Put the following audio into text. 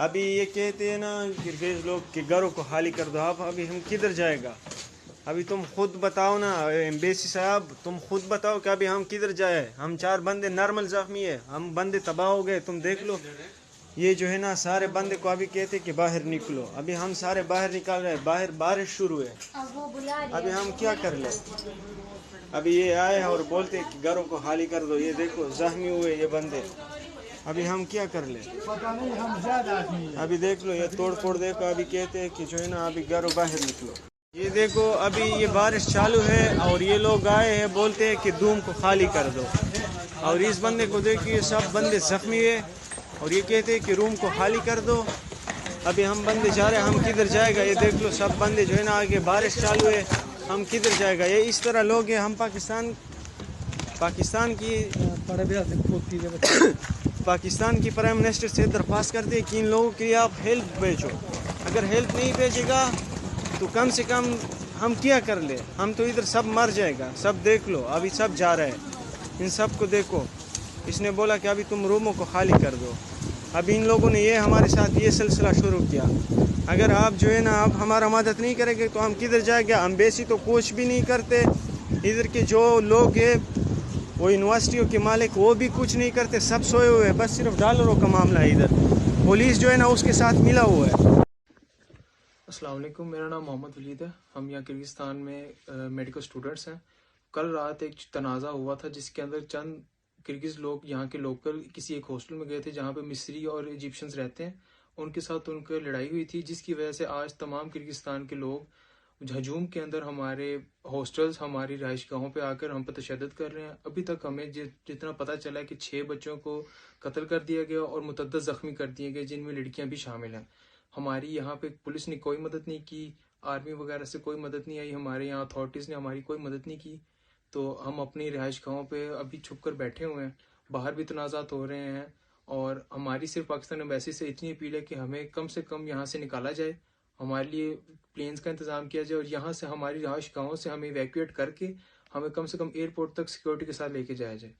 ابھی یہ کہتے ہیں نا کرگز لوگ کہ گھروں کو خالی کر دو. آپ ابھی ہم کدھر جائے گا؟ ابھی تم خود بتاؤ نا ایمبیسی صاحب، تم خود بتاؤ کہ ابھی ہم کدھر جائے. ہم 4 بندے نارمل زخمی ہے، ہم بندے تباہ ہو گئے. تم دیکھ لو یہ جو ہے نا سارے بندے کو ابھی کہتے کہ باہر نکلو. ابھی ہم سارے باہر نکال رہے ہیں، باہر بارش شروع ہے. ابھی ہم کیا کر لیں؟ ابھی یہ آئے اور بولتے کہ گھروں کو خالی کر دو. یہ دیکھو زخمی ہوئے یہ بندے. ابھی ہم کیا کر لیں؟ ابھی دیکھ لو یہ توڑ پھوڑ دیکھو. ابھی کہتے ہیں کہ جو ہے نا ابھی گھروں باہر نکلو. یہ دیکھو ابھی یہ بارش چالو ہے اور یہ لوگ آئے ہیں بولتے ہیں کہ دوم کو خالی کر دو. اور اس بندے کو دیکھیے سب بندے زخمی ہے اور یہ کہتے ہیں کہ روم کو خالی کر دو. ابھی ہم بندے جا رہے ہیں، ہم کدھر جائے گا؟ یہ دیکھ لو سب بندے جو ہے نا آگے بارش چالو ہے، ہم کدھر جائے گا؟ یہ اس طرح لوگ ہیں. ہم پاکستان کی پرائم منسٹر سے درخواست کرتے ہیں کہ ان لوگوں کے لیے آپ ہیلپ بھیجو. اگر ہیلپ نہیں بھیجے گا تو کم سے کم ہم کیا کر لیں؟ ہم تو ادھر سب مر جائے گا. سب دیکھ لو ابھی سب جا رہے ہیں، ان سب کو دیکھو. اس نے بولا کہ ابھی تم روموں کو خالی کر دو. ابھی ان لوگوں نے یہ ہمارے ساتھ یہ سلسلہ شروع کیا. اگر آپ جو ہے نا آپ ہمارا مدد نہیں کریں گے تو ہم کدھر جائیں گے؟ امبیسی تو کچھ بھی نہیں کرتے. ادھر کے جو لوگ ہیں وہ یونیورسٹیوں کے مالک وہ بھی کچھ نہیں کرتے، سب سوئے ہوئے ہیں. بس صرف ڈالروں کا معاملہ ہے. ادھر پولیس جو ہے نا اس کے ساتھ ملا ہوا ہے. السلام علیکم، میرا نام محمد ولید ہے. ہم یہاں کرگزستان میں میڈیکل اسٹوڈنٹس ہیں. کل رات ایک تنازع ہوا تھا جس کے اندر چند کرگز لوگ یہاں کے لوکل کسی ایک ہاسٹل میں گئے تھے جہاں پہ مصری اور ایجپشنز رہتے ہیں. ان کے ساتھ ان کی لڑائی ہوئی تھی جس کی وجہ سے آج تمام کرگزستان کے لوگ ہجوم کے اندر ہمارے ہاسٹلز، ہماری رہائش گاہوں پہ آ کر ہم پہ تشدد کر رہے ہیں. ابھی تک ہمیں جتنا پتہ چلا ہے کہ 6 بچوں کو قتل کر دیا گیا اور متعدد زخمی کر دیے گئے جن میں لڑکیاں بھی شامل ہیں. ہماری یہاں پہ پولیس نے کوئی مدد نہیں کی، آرمی وغیرہ سے کوئی مدد نہیں آئی، ہمارے یہاں اتھارٹیز نے ہماری کوئی مدد نہیں کی. تو ہم اپنی رہائش گاہوں پہ ابھی چھپ کر بیٹھے ہوئے ہیں. باہر بھی تنازعات ہو رہے ہیں اور ہماری صرف پاکستان ایمبیسی سے اتنی اپیل ہے کہ ہمیں کم سے کم یہاں سے نکالا جائے، ہمارے لیے پلینز کا انتظام کیا جائے اور یہاں سے ہماری رہائش گاہوں سے ہمیں ایویکویٹ کر کے ہمیں کم سے کم ایئرپورٹ تک سیکورٹی کے ساتھ لے کے جایا جائے.